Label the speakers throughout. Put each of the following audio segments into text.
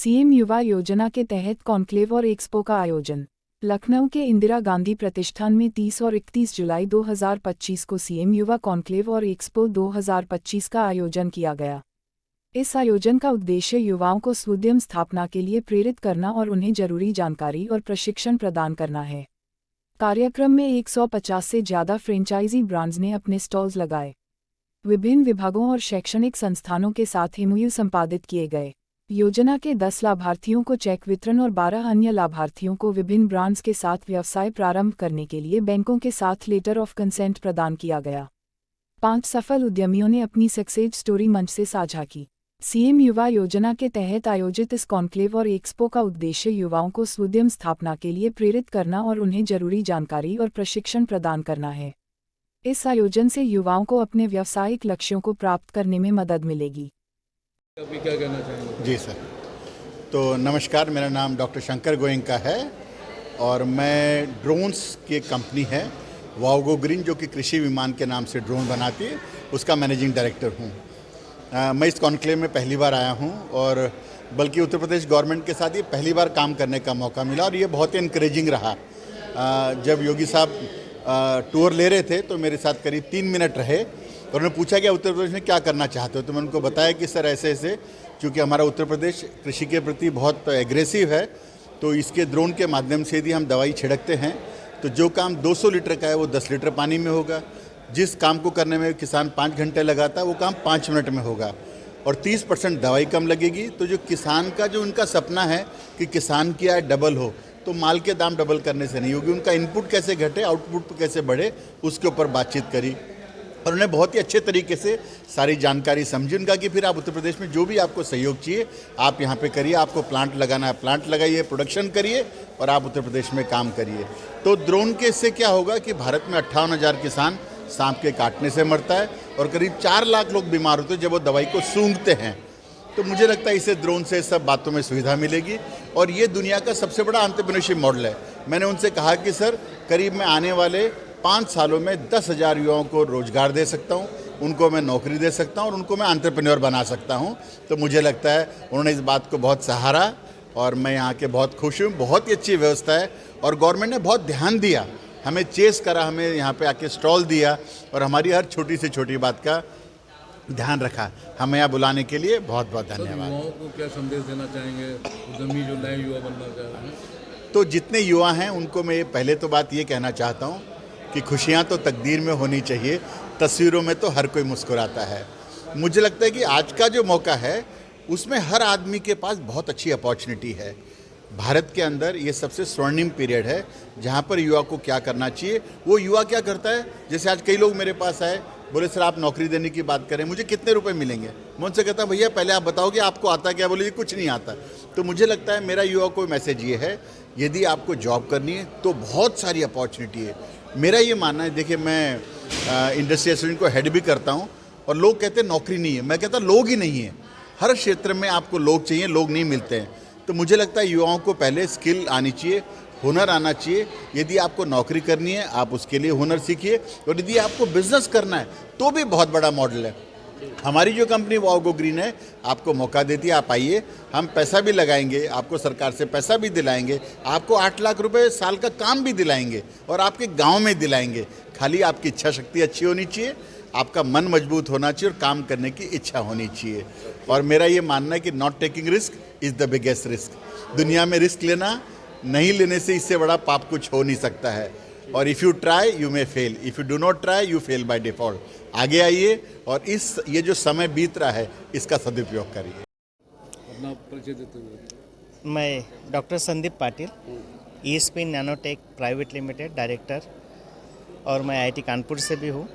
Speaker 1: CM युवा योजना के तहत कॉन्क्लेव और एक्सपो का आयोजन। लखनऊ के इंदिरा गांधी प्रतिष्ठान में 30 और 31 जुलाई 2025 को सीएम युवा कॉन्क्लेव और एक्सपो 2025 का आयोजन किया गया। इस आयोजन का उद्देश्य युवाओं को सुउद्यम स्थापना के लिए प्रेरित करना और उन्हें जरूरी जानकारी और प्रशिक्षण प्रदान करना है। कार्यक्रम में 150 से ज़्यादा फ्रेंचाइजी ब्रांड्स ने अपने स्टॉल्स लगाए। विभिन्न विभागों और शैक्षणिक संस्थानों के साथ एमओयू संपादित किए गए। योजना के 10 लाभार्थियों को चेक वितरण और 12 अन्य लाभार्थियों को विभिन्न ब्रांड्स के साथ व्यवसाय प्रारंभ करने के लिए बैंकों के साथ लेटर ऑफ कंसेंट प्रदान किया गया। 5 सफल उद्यमियों ने अपनी सक्सेस स्टोरी मंच से साझा की। सीएम युवा योजना के तहत आयोजित इस कॉन्क्लेव और एक्सपो का उद्देश्य युवाओं को सुउद्यम स्थापना के लिए प्रेरित करना और उन्हें जरूरी जानकारी और प्रशिक्षण प्रदान करना है। इस आयोजन से युवाओं को अपने व्यावसायिक लक्ष्यों को प्राप्त करने में मदद मिलेगी।
Speaker 2: अभी क्या कहना चाहेंगे?
Speaker 3: जी सर, तो नमस्कार, मेरा नाम डॉक्टर शंकर गोयंका है और मैं ड्रोन्स की कंपनी है वाओगो ग्रीन, जो कि कृषि विमान के नाम से ड्रोन बनाती है, उसका मैनेजिंग डायरेक्टर हूँ। मैं इस कॉन्क्लेव में पहली बार आया हूँ और बल्कि उत्तर प्रदेश गवर्नमेंट के साथ ये पहली बार काम करने का मौका मिला और ये बहुत ही इनकरेजिंग रहा। जब योगी साहब टूर ले रहे थे तो मेरे साथ करीब 3 मिनट रहे और उन्होंने पूछा कि उत्तर प्रदेश में क्या करना चाहते हो, तो मैंने उनको बताया कि सर ऐसे ऐसे, क्योंकि हमारा उत्तर प्रदेश कृषि के प्रति बहुत एग्रेसिव है, तो इसके ड्रोन के माध्यम से यदि हम दवाई छिड़कते हैं तो जो काम 200 लीटर का है वो 10 लीटर पानी में होगा। जिस काम को करने में किसान 5 घंटे लगाता है वो काम 5 मिनट में होगा और 30% दवाई कम लगेगी। तो जो किसान का जो उनका सपना है कि किसान की आय डबल हो, तो माल के दाम डबल करने से नहीं होगी, उनका इनपुट कैसे घटे, आउटपुट कैसे बढ़े, उसके ऊपर बातचीत करी और उन्हें बहुत ही अच्छे तरीके से सारी जानकारी समझी। उनका कि फिर आप उत्तर प्रदेश में जो भी आपको सहयोग चाहिए आप यहाँ पे करिए, आपको प्लांट लगाना है प्लांट लगाइए, प्रोडक्शन करिए और आप उत्तर प्रदेश में काम करिए। तो ड्रोन के इससे क्या होगा कि भारत में 58,000 किसान सांप के काटने से मरता है और करीब 4 लाख लोग बीमार होते हैं जब वो दवाई को सूंघते हैं। तो मुझे लगता है इसे ड्रोन से सब बातों में सुविधा मिलेगी और ये दुनिया का सबसे बड़ा एंटरप्रेन्योरशिप मॉडल है। मैंने उनसे कहा कि सर करीब मैं आने वाले 5 सालों में 10,000 युवाओं को रोजगार दे सकता हूँ, उनको मैं नौकरी दे सकता हूँ और उनको मैं एंटरप्रेन्योर बना सकता हूँ। तो मुझे लगता है उन्होंने इस बात को बहुत सहारा और मैं यहाँ के बहुत खुश हूँ। बहुत ही अच्छी व्यवस्था है और गवर्नमेंट ने बहुत ध्यान दिया, हमें चेस करा, हमें यहाँ पे आके स्टॉल दिया और हमारी हर छोटी से छोटी बात का ध्यान रखा। हमें यहाँ बुलाने के लिए बहुत बहुत धन्यवाद।
Speaker 2: युवाओं को क्या संदेश देना चाहेंगे, उद्यमी जो नए युवा बनना चाह रहे हैं?
Speaker 3: तो जितने युवा हैं उनको मैं पहले तो बात ये कहना चाहता हूँ कि खुशियाँ तो तकदीर में होनी चाहिए, तस्वीरों में तो हर कोई मुस्कुराता है। मुझे लगता है कि आज का जो मौका है उसमें हर आदमी के पास बहुत अच्छी अपॉर्चुनिटी है। भारत के अंदर ये सबसे स्वर्णिम पीरियड है जहाँ पर युवा को क्या करना चाहिए। वो युवा क्या करता है, जैसे आज कई लोग मेरे पास आए, बोले सर आप नौकरी देने की बात करें, मुझे कितने रुपए मिलेंगे। मैं उनसे कहता भैया पहले आप बताओ कि आपको आता क्या। बोले कुछ नहीं आता। तो मुझे लगता है मेरा युवा को मैसेज ये है, यदि आपको जॉब करनी है तो बहुत सारी अपॉर्चुनिटी है। मेरा ये मानना है, देखिए मैं इंडस्ट्री एसोसिएशन को हेड भी करता हूँ और लोग कहते हैं नौकरी नहीं है, मैं कहता लोग ही नहीं है। हर क्षेत्र में आपको लोग चाहिए, लोग नहीं मिलते हैं। तो मुझे लगता है युवाओं को पहले स्किल आनी चाहिए, हुनर आना चाहिए। यदि आपको नौकरी करनी है आप उसके लिए हुनर सीखिए और यदि आपको बिजनेस करना है तो भी बहुत बड़ा मॉडल है। हमारी जो कंपनी वाओगो ग्रीन है आपको मौका देती है, आप आइए, हम पैसा भी लगाएंगे, आपको सरकार से पैसा भी दिलाएंगे, आपको 8 लाख रुपए साल का काम भी दिलाएंगे और आपके गांव में दिलाएंगे। खाली आपकी इच्छा शक्ति अच्छी होनी चाहिए, आपका मन मजबूत होना चाहिए और काम करने की इच्छा होनी चाहिए। और मेरा ये मानना है कि not taking risk is the biggest risk. दुनिया में रिस्क लेना, नहीं लेने से इससे बड़ा पाप कुछ हो नहीं सकता है। और if you try you may fail, if you do not try you fail by default. आगे आइए और ये जो समय बीत रहा है इसका सदुपयोग करिए।
Speaker 2: अपना परिचय देते हुए।
Speaker 4: मैं doctor Sandeep Patil, ESP nanotech private limited director, और मैं आईआईटी कानपुर से भी हूँ।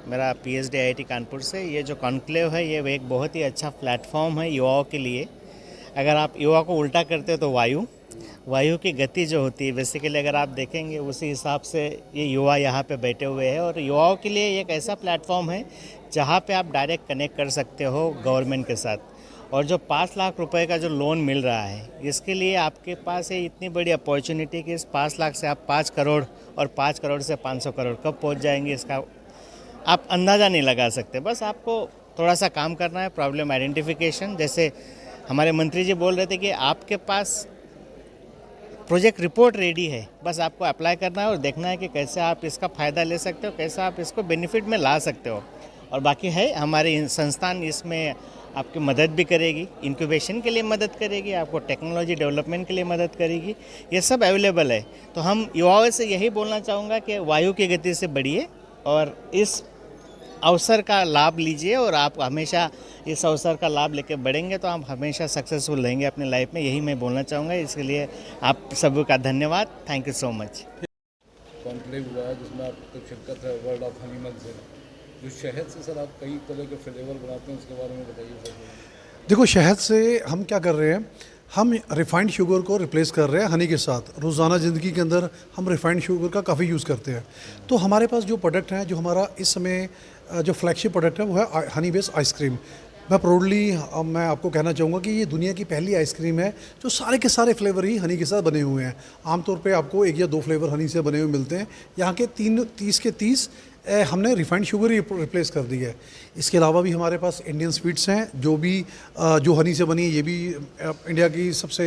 Speaker 4: मेरा पीएचडी आईआईटी कानपुर से। ये जो कॉन्क्लेव है ये एक बहुत ही अच्छा प्लेटफॉर्म है युवाओं के लिए। अगर आप युवा को उल्टा करते हो तो वायु की गति जो होती है बेसिकली अगर आप देखेंगे उसी हिसाब से ये युवा यहाँ पे बैठे हुए हैं और युवाओं के लिए एक ऐसा प्लेटफॉर्म है जहाँ पे आप डायरेक्ट कनेक्ट कर सकते हो गवर्नमेंट के साथ। और जो 5 लाख रुपए का जो लोन मिल रहा है इसके लिए आपके पास है इतनी बड़ी अपॉर्चुनिटी कि इस 5 लाख से आप 5 करोड़ और 5 करोड़ से 500 करोड़ कब पहुँच जाएंगे इसका आप अंदाज़ा नहीं लगा सकते। बस आपको थोड़ा सा काम करना है, प्रॉब्लम आइडेंटिफिकेशन। जैसे हमारे मंत्री जी बोल रहे थे कि आपके पास प्रोजेक्ट रिपोर्ट रेडी है, बस आपको अप्लाई करना है और देखना है कि कैसे आप इसका फ़ायदा ले सकते हो, कैसे आप इसको बेनिफिट में ला सकते हो। और बाकी है हमारे संस्थान इसमें आपकी मदद भी करेगी, इंक्यूबेशन के लिए मदद करेगी, आपको टेक्नोलॉजी डेवलपमेंट के लिए मदद करेगी, ये सब अवेलेबल है। तो हम युवाओं से यही बोलना चाहूँगा कि वायु की गति से बढ़िए और इस अवसर का लाभ लीजिए, और आप हमेशा इस अवसर का लाभ लेके बढ़ेंगे तो आप हमेशा सक्सेसफुल रहेंगे अपने लाइफ में, यही मैं बोलना चाहूँगा। इसके लिए आप सभी का धन्यवाद, thank you so much.
Speaker 2: Conclave हुआ है जिसमें आप तक शिरकत है वर्ल्ड ऑफ हनी मंथ से, जो शहद से सर आप कई तरह के फ्लेवर बनाते हैं, उसके बारे में बताइए सर।
Speaker 5: देखो, शहद से हम क्या कर रहे हैं, हम रिफाइंड शुगर को रिप्लेस कर रहे हैं हनी के साथ। रोज़ाना ज़िंदगी के अंदर हम रिफाइंड शुगर का काफ़ी यूज़ करते हैं। तो हमारे पास जो प्रोडक्ट है, जो हमारा इस समय जो फ्लैगशिप प्रोडक्ट है वो है हनी बेस्ड आइसक्रीम। मैं प्राउडली मैं आपको कहना चाहूँगा कि ये दुनिया की पहली आइसक्रीम है जो सारे के सारे फ्लेवर ही हनी के साथ बने हुए हैं। आमतौर पे आपको 1 या 2 फ्लेवर हनी से बने हुए मिलते हैं, यहाँ के 30 के 30 हमने रिफाइंड शुगर ही रिप्लेस कर दी है। इसके अलावा भी हमारे पास इंडियन स्वीट्स हैं जो भी जो हनी से बनी है। ये भी इंडिया की सबसे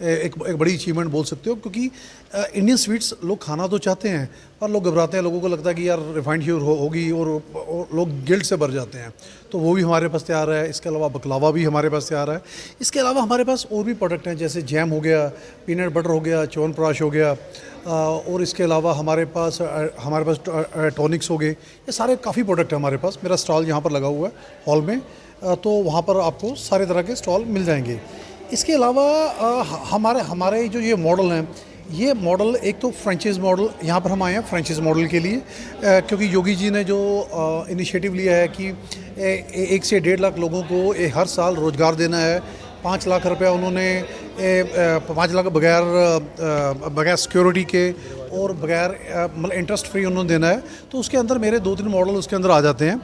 Speaker 5: एक बड़ी अचीवमेंट बोल सकते हो, क्योंकि इंडियन स्वीट्स लोग खाना तो चाहते हैं पर लोग घबराते हैं। लोगों को लगता है कि यार रिफाइंड शुगर होगी और लोग गिल्ट से भर जाते हैं। तो वो भी हमारे पास तैयार है। इसके अलावा बकलावा भी हमारे पास तैयार है। इसके अलावा हमारे पास और भी प्रोडक्ट हैं, जैसे जैम हो गया, पीनट बटर हो गया, च्यवनप्राश हो गया, और इसके अलावा हमारे पास टॉनिक्स हो गए। ये सारे काफ़ी प्रोडक्ट हैं हमारे पास। मेरा स्टॉल यहाँ पर लगा हुआ है हॉल में, तो वहाँ पर आपको सारे तरह के स्टॉल मिल जाएंगे। इसके अलावा हमारे जो ये मॉडल हैं, ये मॉडल एक तो फ्रेंचाइज मॉडल, यहाँ पर हम आए हैं फ्रेंचाइज मॉडल के लिए, क्योंकि योगी जी ने जो इनिशिएटिव लिया है कि 1 से 1.5 लाख लोगों को हर साल रोज़गार देना है। 5 लाख रुपया उन्होंने 5 लाख बगैर सिक्योरिटी के और बगैर मतलब इंटरेस्ट फ्री उन्होंने देना है। तो उसके अंदर मेरे 2-3 मॉडल उसके अंदर आ जाते हैं,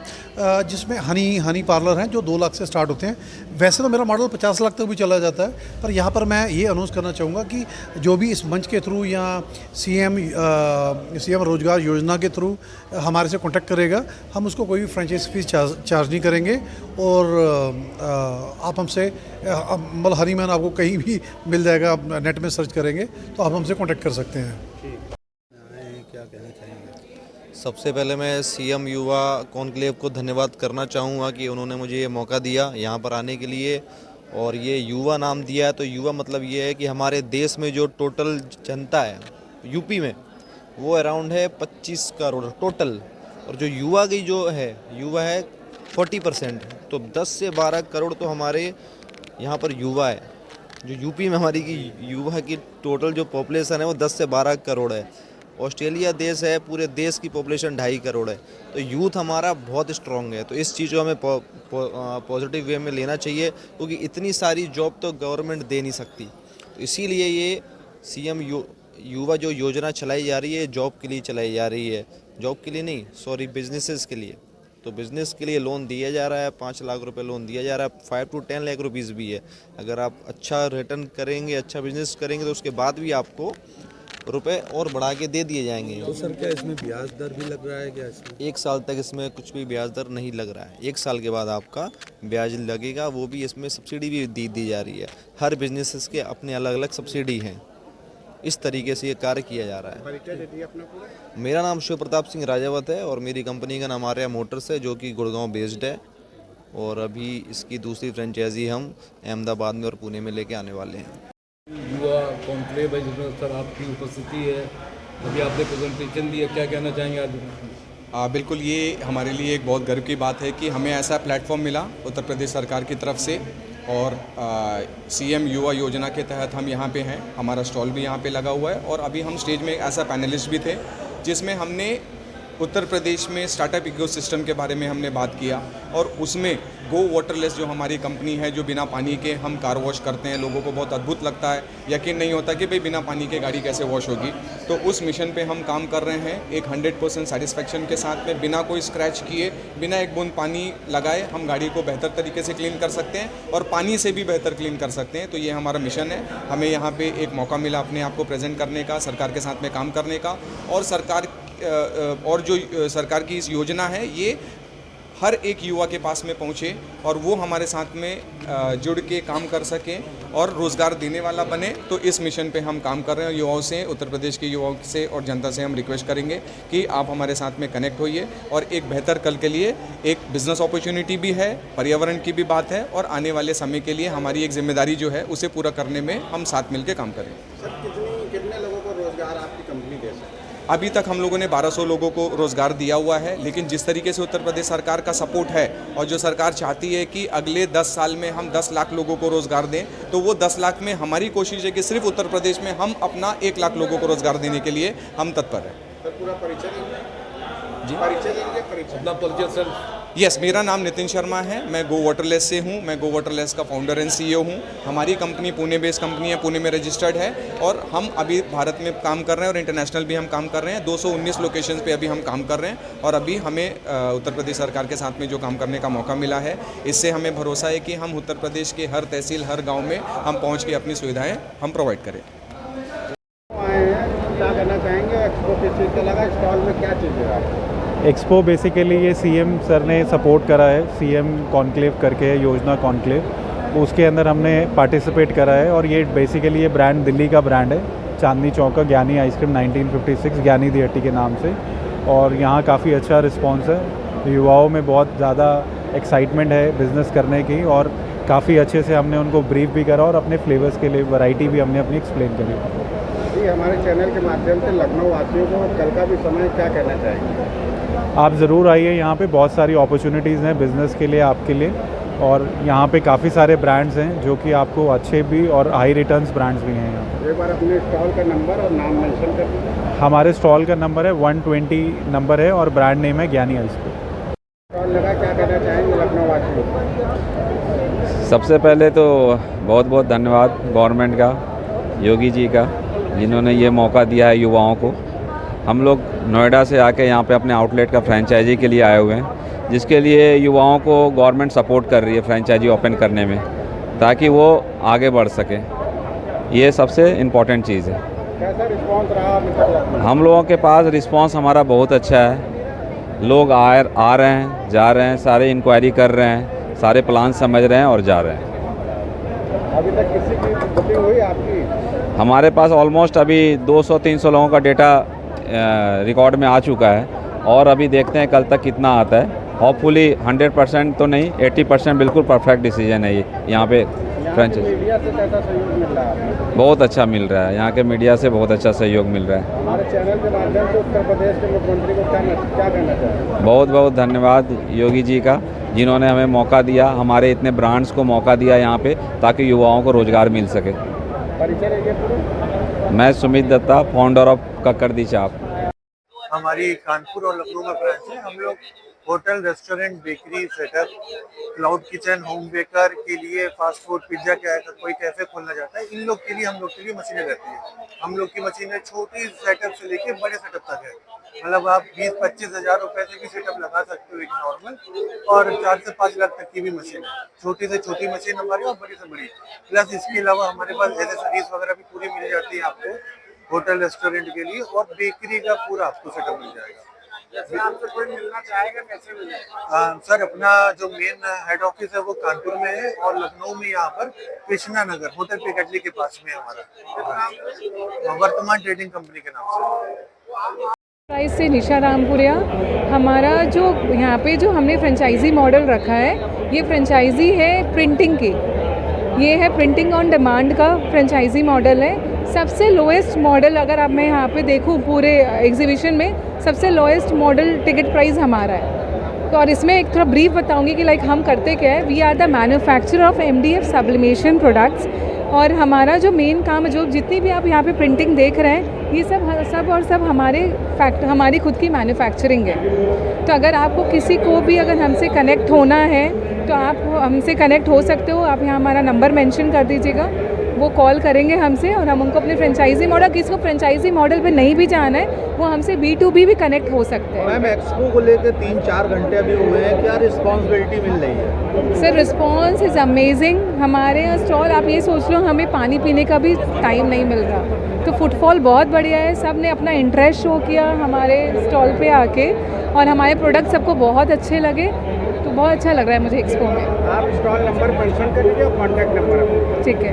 Speaker 5: जिसमें हनी पार्लर हैं जो 2 लाख से स्टार्ट होते हैं। वैसे तो मेरा मॉडल 50 लाख तक भी चला जाता है, पर यहाँ पर मैं ये अनाउंस करना चाहूँगा कि जो भी इस मंच के थ्रू या सीएम रोजगार योजना के थ्रू हमारे से कॉन्टैक्ट करेगा, हम उसको कोई भी फ्रेंचाइज फीस चार्ज नहीं करेंगे। और आप हमसे मतलब हनी मैन आपको कहीं भी मिल जाएगा, आप नेट में सर्च करेंगे तो आप हमसे कॉन्टैक्ट कर सकते हैं।
Speaker 6: क्या कहना चाहेंगे? सबसे पहले मैं सीएम युवा कॉन्क्लेव को धन्यवाद करना चाहूँगा कि उन्होंने मुझे ये मौका दिया यहाँ पर आने के लिए, और ये युवा नाम दिया है। तो युवा मतलब ये है कि हमारे देश में जो टोटल जनता है यूपी में, वो अराउंड है 25 करोड़ टोटल, और जो युवा की जो है युवा है 40%। तो 10 से 12 करोड़ तो हमारे यहाँ पर युवा है। जो यूपी में हमारी की युवा की टोटल जो पॉपुलेशन है वो 10 से 12 करोड़ है। ऑस्ट्रेलिया देश है, पूरे देश की पॉपुलेशन 2.5 करोड़ है। तो यूथ हमारा बहुत स्ट्रॉन्ग है। तो इस चीज़ को हमें पॉजिटिव वे में लेना चाहिए, क्योंकि इतनी सारी जॉब तो गवर्नमेंट दे नहीं सकती। तो इसीलिए ये सीएम युवा जो योजना चलाई जा रही है, जॉब के लिए चलाई जा रही है, जॉब के लिए नहीं, सॉरी, बिजनेसेस के लिए। तो बिज़नेस के लिए लोन दिया जा रहा है, 5 लाख रुपए लोन दिया जा रहा है, 5 to 10 लाख रुपीज़ भी है। अगर आप अच्छा रिटर्न करेंगे, अच्छा बिजनेस करेंगे, तो उसके बाद भी आपको रुपए और बढ़ा के दे दिए जाएंगे।
Speaker 7: तो सर क्या इसमें ब्याज दर भी लग रहा है क्या इसमें?
Speaker 6: 1 साल तक इसमें कुछ भी ब्याज दर नहीं लग रहा है। 1 साल के बाद आपका ब्याज लगेगा, वो भी इसमें सब्सिडी भी दी जा रही है। हर बिजनेसेस के अपने अलग अलग सब्सिडी हैं। इस तरीके से ये कार्य किया जा रहा है। मेरा नाम शिव प्रताप सिंह राजावत है और मेरी कंपनी का नाम आर्या मोटर्स है, जो कि गुड़गांव बेस्ड है, और अभी इसकी दूसरी फ्रेंचाइजी हम अहमदाबाद में और पुणे में लेके आने वाले हैं।
Speaker 2: युवा कॉन्क्लेव है जिसमें सर आपकी उपस्थिति है, अभी आपने प्रेजेंटेशन दिया, क्या कहना चाहेंगे आज?
Speaker 8: बिल्कुल, ये हमारे लिए एक बहुत गर्व की बात है कि हमें ऐसा प्लेटफॉर्म मिला उत्तर प्रदेश सरकार की तरफ से, और सीएम युवा योजना के तहत हम यहाँ पे हैं। हमारा स्टॉल भी यहाँ पे लगा हुआ है, और अभी हम स्टेज में ऐसा पैनलिस्ट भी थे जिसमें हमने उत्तर प्रदेश में स्टार्टअप इकोसिस्टम के बारे में हमने बात किया, और उसमें गो वाटरलेस जो हमारी कंपनी है, जो बिना पानी के हम कार वॉश करते हैं। लोगों को बहुत अद्भुत लगता है, यकीन नहीं होता कि भाई बिना पानी के गाड़ी कैसे वॉश होगी। तो उस मिशन पे हम काम कर रहे हैं, एक 100% सेटिस्फेक्शन के साथ में, बिना कोई स्क्रैच किए, बिना एक बूंद पानी लगाए हम गाड़ी को बेहतर तरीके से क्लीन कर सकते हैं, और पानी से भी बेहतर क्लीन कर सकते हैं। तो ये हमारा मिशन है। हमें यहाँ पर एक मौका मिला अपने आप को प्रेजेंट करने का, सरकार के साथ में काम करने का, और सरकार की इस योजना है, ये हर एक युवा के पास में पहुँचे और वो हमारे साथ में जुड़ के काम कर सकें और रोज़गार देने वाला बने। तो इस मिशन पे हम काम कर रहे हैं। युवाओं से, उत्तर प्रदेश के युवाओं से और जनता से हम रिक्वेस्ट करेंगे कि आप हमारे साथ में कनेक्ट होइए और एक बेहतर कल के लिए एक बिज़नेस अपॉर्चुनिटी भी है, पर्यावरण की भी बात है और आने वाले समय के लिए हमारी एक जिम्मेदारी जो है उसे पूरा करने में हम साथ मिलकर काम करें।
Speaker 7: सर कितने लोगों को रोजगार आपकी कंपनी दे सकती है?
Speaker 8: अभी तक हम लोगों ने 1200 लोगों को रोज़गार दिया हुआ है, लेकिन जिस तरीके से उत्तर प्रदेश सरकार का सपोर्ट है और जो सरकार चाहती है कि अगले 10 साल में हम 10 लाख लोगों को रोज़गार दें, तो वो 10 लाख में हमारी कोशिश है कि सिर्फ उत्तर प्रदेश में हम अपना 1 लाख लोगों को रोज़गार देने के लिए हम तत्पर हैं।
Speaker 7: सर पूरा परिचय देंगे?
Speaker 8: जी,
Speaker 7: परिचय देंगे? परिचय
Speaker 2: अपना परिचय सर।
Speaker 8: यस, मेरा नाम नितिन शर्मा है। मैं गो वाटरलेस से हूँ। मैं गो वाटरलेस का फाउंडर एंड CEO हूँ। हमारी कंपनी पुणे बेस्ड कंपनी है, पुणे में रजिस्टर्ड है और हम अभी भारत में काम कर रहे हैं और इंटरनेशनल भी हम काम कर रहे हैं। 219 लोकेशंस पे अभी हम काम कर रहे हैं और अभी हमें उत्तर प्रदेश सरकार के साथ में जो काम करने का मौका मिला है, इससे हमें भरोसा है कि हम उत्तर प्रदेश के हर तहसील, हर गाँव में हम पहुँच के अपनी सुविधाएँ हम प्रोवाइड करें।
Speaker 7: क्या करना चाहेंगे? एक्सपो किस चीज़ का लगा? स्टॉल में क्या चीज़ है?
Speaker 9: एक्सपो बेसिकली ये CM सर ने सपोर्ट करा है। CM कॉन्क्लेव करके है, योजना कॉन्क्लेव, उसके अंदर हमने पार्टिसिपेट करा है और ये बेसिकली ये ब्रांड दिल्ली का ब्रांड है, चांदनी चौक का ज्ञानी आइसक्रीम 1956 ज्ञानी दी हट्टी के नाम से। और यहाँ काफ़ी अच्छा रिस्पॉन्स है, युवाओं में बहुत ज़्यादा एक्साइटमेंट है बिज़नेस करने की और काफ़ी अच्छे से हमने उनको ब्रीफ भी करा और अपने फ्लेवर्स के लिए वैरायटी भी हमने अपनी एक्सप्लेन करी।
Speaker 7: जी, हमारे चैनल के माध्यम से लखनऊ वासियों को कल का भी समय क्या कहना चाहेंगे?
Speaker 9: आप ज़रूर आइए, यहाँ पे बहुत सारी अपॉर्चुनिटीज़ हैं बिज़नेस के लिए, आपके लिए। और यहाँ पे काफ़ी सारे ब्रांड्स हैं जो कि आपको अच्छे भी और हाई रिटर्न्स ब्रांड्स भी हैं यहाँ।
Speaker 7: एक बार अपने स्टॉल का नंबर और नाम मेंशन कर दीजिए।
Speaker 9: हमारे स्टॉल का नंबर है 120 नंबर है और ब्रांड नेम है ज्ञानी आइसक्रीम।
Speaker 7: स्टॉल लगा, क्या कहना चाहेंगे लखनऊ वासियों को?
Speaker 10: सबसे पहले तो बहुत बहुत धन्यवाद गवर्नमेंट का, योगी जी का, जिन्होंने ये मौका दिया है युवाओं को। हम लोग नोएडा से आके यहाँ पे अपने आउटलेट का फ्रेंचाइजी के लिए आए हुए हैं, जिसके लिए युवाओं को गवर्नमेंट सपोर्ट कर रही है फ्रेंचाइजी ओपन करने में, ताकि वो आगे बढ़ सके। ये सबसे इम्पोर्टेंट चीज़ है।
Speaker 7: कैसा रिस्पांस रहा अभी तक?
Speaker 10: हम लोगों के पास रिस्पांस हमारा बहुत अच्छा है। लोग आ रहे हैं, जा रहे हैं, सारे इंक्वायरी कर रहे हैं, सारे प्लान समझ रहे हैं और जा रहे हैं।
Speaker 7: अभी तक किसी की बुकिंग हुई आपकी?
Speaker 10: हमारे पास ऑलमोस्ट अभी 200-300 लोगों का डेटा रिकॉर्ड में आ चुका है और अभी देखते हैं कल तक कितना आता है। होपफुली 100% तो नहीं, 80% बिल्कुल परफेक्ट डिसीजन है ये यहाँ पे फ्रेंचाइज।
Speaker 7: मीडिया से कैसा सहयोग मिल रहा है?
Speaker 10: बहुत अच्छा मिल रहा है, यहाँ के मीडिया से बहुत अच्छा सहयोग मिल रहा है।
Speaker 7: हमारे चैनल के माध्यम से उत्तर प्रदेश के मुख्यमंत्री को क्या कहना चाहेंगे?
Speaker 10: बहुत बहुत धन्यवाद योगी जी का, जिन्होंने हमें मौका दिया, हमारे इतने ब्रांड्स को मौका दिया यहाँ पे, ताकि युवाओं को रोज़गार मिल सके।
Speaker 7: परिचय देंगे पूरे?
Speaker 10: मैं सुमित दत्ता, फाउंडर ऑफ कक्कड़ दी चाप।
Speaker 5: हमारी कानपुर और लखनऊ में ब्रांच है। हम लोग hotel, restaurant, bakery setup, cloud kitchen, home baker के लिए, फास्ट फूड, पिज्जा के आइटम, कोई कैफे खोलना चाहता है, इन लोग के लिए हम लोग के लिए मशीनें रहती है। हम लोग की मशीनें छोटी सेटअप से लेके बड़े सेटअप तक है। मतलब आप 20-25 हज़ार रुपए से भी सेटअप लगा सकते हो एक नॉर्मल, और 4 से 5 लाख तक की भी मशीन है। छोटी से छोटी मशीन हमारी और बड़ी से बड़ी। प्लस इसके अलावा हमारे पास एसेसरीज वगैरह भी पूरी मिल जाती है आपको होटल, रेस्टोरेंट के लिए, और बेकरी का पूरा आपको सेटअप मिल जाएगा। जैसे आपसे कोई मिलना चाहेगा, कैसे मिलेगा? सर, अपना जो मेन हेड ऑफिस है वो कानपुर में है और लखनऊ में यहाँ पर कृष्णा नगर होटल पिकटली के पास में हमारा वर्तमान ट्रेडिंग कंपनी के नाम से।
Speaker 11: प्राइस से निशा रामपुरिया। हमारा जो यहाँ पे जो हमने फ्रेंचाइजी मॉडल रखा है, ये फ्रेंचाइजी है प्रिंटिंग की। ये है प्रिंटिंग ऑन डिमांड का फ्रेंचाइजी मॉडल है। सबसे लोएस्ट मॉडल अगर अब मैं यहाँ पे देखूँ पूरे एग्जीबिशन में, सबसे लोएस्ट मॉडल टिकट प्राइस हमारा है। तो और इसमें एक थोड़ा ब्रीफ बताऊँगी कि लाइक हम करते क्या है। We are the manufacturer of MDF sublimation products, और हमारा जो मेन काम है, जो जितनी भी आप यहाँ पे प्रिंटिंग देख रहे हैं, ये सब हमारी खुद की मैन्युफैक्चरिंग है। तो अगर आपको किसी को भी अगर हमसे कनेक्ट होना है तो आप हमसे कनेक्ट हो सकते हो। आप यहाँ हमारा नंबर मेंशन कर दीजिएगा, वो कॉल करेंगे हमसे और हम उनको अपने फ्रेंचाइजी मॉडल, किसी को फ्रेंचाइजी मॉडल पे नहीं भी जाना है, वो हमसे B2B भी कनेक्ट हो सकते हैं।
Speaker 7: मैम, एक्सपो को लेकर 3-4 घंटे अभी हुए हैं, क्या रिस्पॉन्सिबिलिटी मिल रही है?
Speaker 11: Sir, response is amazing. हमारे यहाँ स्टॉल, आप ये सोच लो, हमें पानी पीने का भी टाइम नहीं मिल रहा। तो फुटफॉल बहुत बढ़िया है। सब ने अपना इंटरेस्ट शो किया हमारे स्टॉल पे आके, और हमारे प्रोडक्ट सबको बहुत अच्छे लगे। बहुत अच्छा लग रहा है मुझे एक्सपो में।
Speaker 7: आप स्टॉल नंबर मेंशन कर दीजिए और कॉन्टैक्ट नंबर।
Speaker 11: ठीक है,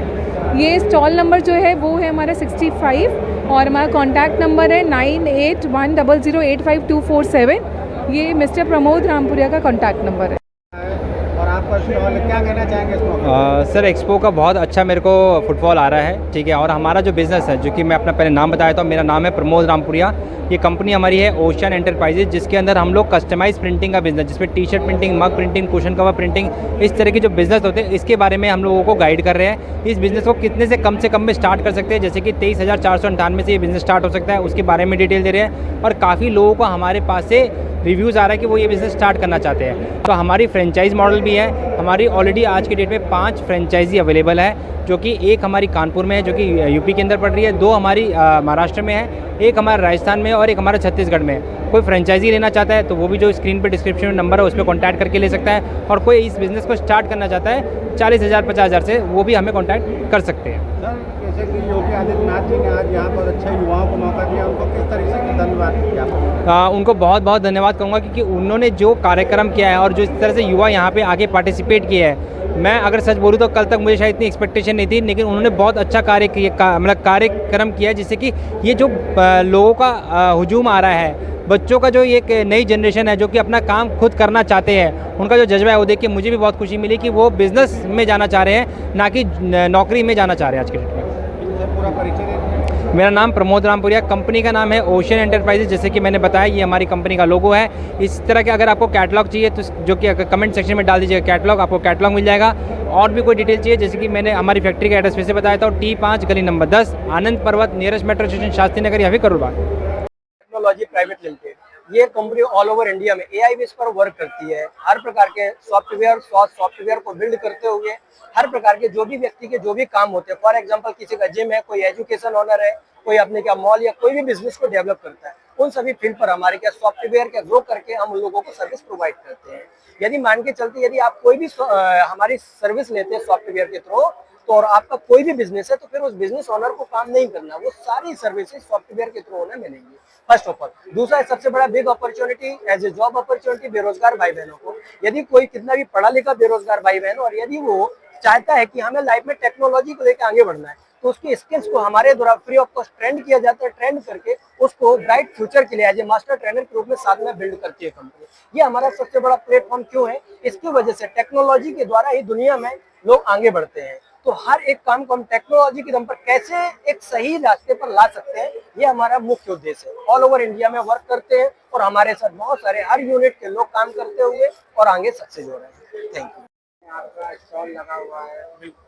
Speaker 11: ये स्टॉल नंबर जो है वो है हमारा 65 और हमारा कॉन्टैक्ट नंबर है 9810085247। ये मिस्टर प्रमोद रामपुरिया का कॉन्टैक्ट नंबर है।
Speaker 7: और आपका स्टॉल, क्या कहना चाहेंगे इस मौके पर?
Speaker 12: सर एक्सपो का बहुत अच्छा मेरे को फुटफॉल आ रहा है, ठीक है। और हमारा जो बिज़नेस है, जो कि मैं अपना पहले नाम बताया था, मेरा नाम है प्रमोद रामपुरिया। ये कंपनी हमारी है ओशन एंटरप्राइजेज, जिसके अंदर हम लोग कस्टमाइज प्रिंटिंग का बिज़नेस, जिसमें टी शर्ट प्रिंटिंग, मग प्रिंटिंग, कुशन कवर प्रिंटिंग, इस तरह के जो बिज़नेस होते हैं इसके बारे में हम लोगों को गाइड कर रहे हैं। इस बिज़नेस को कितने से कम में स्टार्ट कर सकते हैं, जैसे कि 23,498 से ये बिज़नेस स्टार्ट हो सकता है, उसके बारे में डिटेल दे रहे हैं। और काफ़ी लोगों को हमारे पास से रिव्यूज़ आ रहा है कि वो ये बिज़नेस स्टार्ट करना चाहते हैं। तो हमारी फ्रेंचाइज मॉडल भी है। हमारी ऑलरेडी आज के डेट में 5 फ्रेंचाइजी अवेलेबल है, जो कि एक हमारी कानपुर में है, जो कि यूपी के अंदर पड़ रही है, 2 हमारी महाराष्ट्र में है, एक हमारा राजस्थान में है और एक हमारा छत्तीसगढ़ में है। कोई फ्रेंचाइजी लेना चाहता है तो वो भी जो स्क्रीन पे डिस्क्रिप्शन में नंबर है उस पर कॉन्टैक्ट करके ले सकता है। और कोई इस बिज़नेस को स्टार्ट करना चाहता है 40,000 50,000 से, वो भी हमें कॉन्टैक्ट कर सकते हैं।
Speaker 7: सर, जैसे कि योगी आदित्यनाथ जी ने आज यहाँ पर अच्छे युवाओं को मौका दिया, उनको किस तरीके से धन्यवाद किया?
Speaker 12: उनको बहुत बहुत धन्यवाद कहूँगा, क्योंकि उन्होंने जो कार्यक्रम किया है और जो इस तरह से युवा यहाँ पे आगे पार्टिसिपेट किए हैं, मैं अगर सच बोलूँ तो कल तक मुझे शायद इतनी एक्सपेक्टेशन नहीं थी, लेकिन उन्होंने बहुत अच्छा मतलब कार्यक्रम किया, जिससे कि ये जो लोगों का हुजूम आ रहा है, बच्चों का जो एक नई जनरेशन है जो कि अपना काम खुद करना चाहते हैं, उनका जो जज्बा है वो देख के मुझे भी बहुत खुशी मिली कि वो बिज़नेस में जाना चाह रहे हैं, ना कि नौकरी में जाना चाह रहे हैं आज के डेट में।
Speaker 7: पूरा परिचय दे दीजिए।
Speaker 12: मेरा नाम प्रमोद रामपुरिया, कंपनी का नाम है ओशन एंटरप्राइजेज, जैसे कि मैंने बताया ये हमारी कंपनी का लोगो है। इस तरह के अगर आपको कैटलॉग चाहिए तो जो कि कमेंट सेक्शन में डाल दीजिएगा कैटलॉग, आपको कैटलॉग मिल जाएगा। और भी कोई डिटेल चाहिए, जैसे कि मैंने हमारी फैक्ट्री का एड्रेस फिर से बताया था, T5 गली नंबर 10, आनंद पर्वत, nearest metro station Shastri Nagar, या फिर Karol Bagh.
Speaker 13: Technology private limited, ये कंपनी ऑल ओवर इंडिया में AI बेस पर वर्क करती है। हर प्रकार के सॉफ्टवेयर को बिल्ड करते हुए हर प्रकार के जो भी व्यक्ति के जो भी काम होते हैं, फॉर एग्जांपल किसी का जिम है, कोई एजुकेशन ऑनर है, कोई अपने क्या मॉल या कोई भी बिजनेस को डेवलप करता है, उन सभी फील्ड पर हमारे क्या सॉफ्टवेयर का ग्रो करके हम उन लोगों को सर्विस प्रोवाइड करते हैं। यदि मान के चलते यदि आप कोई भी हमारी सर्विस लेते हैं सॉफ्टवेयर के थ्रू, तो और आपका कोई भी बिजनेस है, तो फिर उस बिजनेस ओनर को काम नहीं करना, वो सारी सर्विसेज सॉफ्टवेयर के थ्रू उन्हें मिलेंगी, फर्स्ट ऑफ ऑल। दूसरा सबसे बड़ा big opportunity as a job opportunity बेरोजगार भाई बहनों को। यदि कोई कितना भी पढ़ा लिखा बेरोजगार भाई बहन और यदि वो चाहता है कि हमें लाइफ में टेक्नोलॉजी को लेकर आगे बढ़ना है, तो उसकी स्किल्स को हमारे द्वारा फ्री ऑफ कॉस्ट ट्रेंड किया जाता है। ट्रेंड करके उसको ब्राइट फ्यूचर के लिए एज ए मास्टर ट्रेनर के रूप में साथ में बिल्ड करती है कंपनी। ये हमारा सबसे बड़ा प्लेटफॉर्म क्यों है? इसकी वजह से टेक्नोलॉजी के द्वारा ही दुनिया में लोग आगे बढ़ते हैं। तो हर एक काम को हम टेक्नोलॉजी के दम पर कैसे एक सही रास्ते पर ला सकते हैं, ये हमारा मुख्य उद्देश्य है। ऑल ओवर इंडिया में वर्क करते हैं और हमारे साथ बहुत सारे हर यूनिट के लोग काम करते हुए और आगे सक्सेस हो रहे हैं। Thank you.
Speaker 7: आपका स्टॉल लगा हुआ है,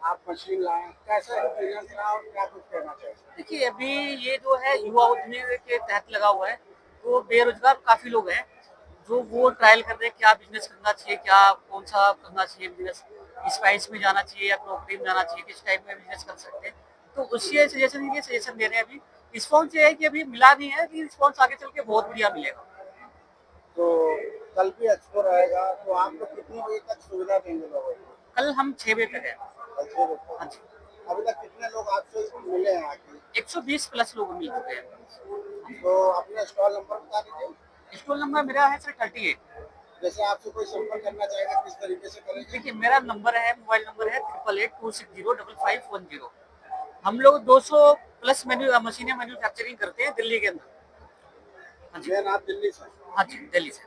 Speaker 7: आप मशीन लाए, कैसा एक्सपीरियंस रहा और क्या कुछ कहना चाहिए?
Speaker 14: देखिए, अभी ये जो है युवा उद्यमी के तहत लगा हुआ है, तो बेरोजगार काफ़ी लोग हैं जो वो ट्रायल कर रहे हैं क्या बिजनेस करना चाहिए, क्या कौन सा करना चाहिए बिजनेस, स्पाइस में जाना चाहिए या नौकरी में जाना चाहिए, किस टाइप में बिजनेस कर सकते हैं। तो उससे सजेशन दे रहे हैं। अभी रिस्पॉन्स ये है कि अभी मिला नहीं है, कि रिस्पॉन्स आगे चल के बहुत बढ़िया मिलेगा।
Speaker 7: तो कल भी एक्सपो रहेगा, तो आप लोग कितने बजे तक सुविधा देंगे लोगों को?
Speaker 14: कल हम 6 बजे तक है।
Speaker 7: हाँ जी। अभी तक कितने लोग आपसे मिले हैं आके?
Speaker 14: 120 प्लस लोग मिल चुके हैं।
Speaker 7: तो अपना स्टॉल नंबर बता दीजिए।
Speaker 14: स्टॉल नंबर मेरा है सर 38।
Speaker 7: जैसे आपसे कोई संपर्क करना चाहेगा किस तरीके से करेंगे?
Speaker 14: देखिए, मेरा नंबर है, मोबाइल नंबर है 8882605510। हम लोग 200 प्लस मशीनें मैन्युफैक्चरिंग करते हैं दिल्ली के अंदर। हाँ जी।
Speaker 7: आप दिल्ली से?
Speaker 14: हाँ जी, दिल्ली से।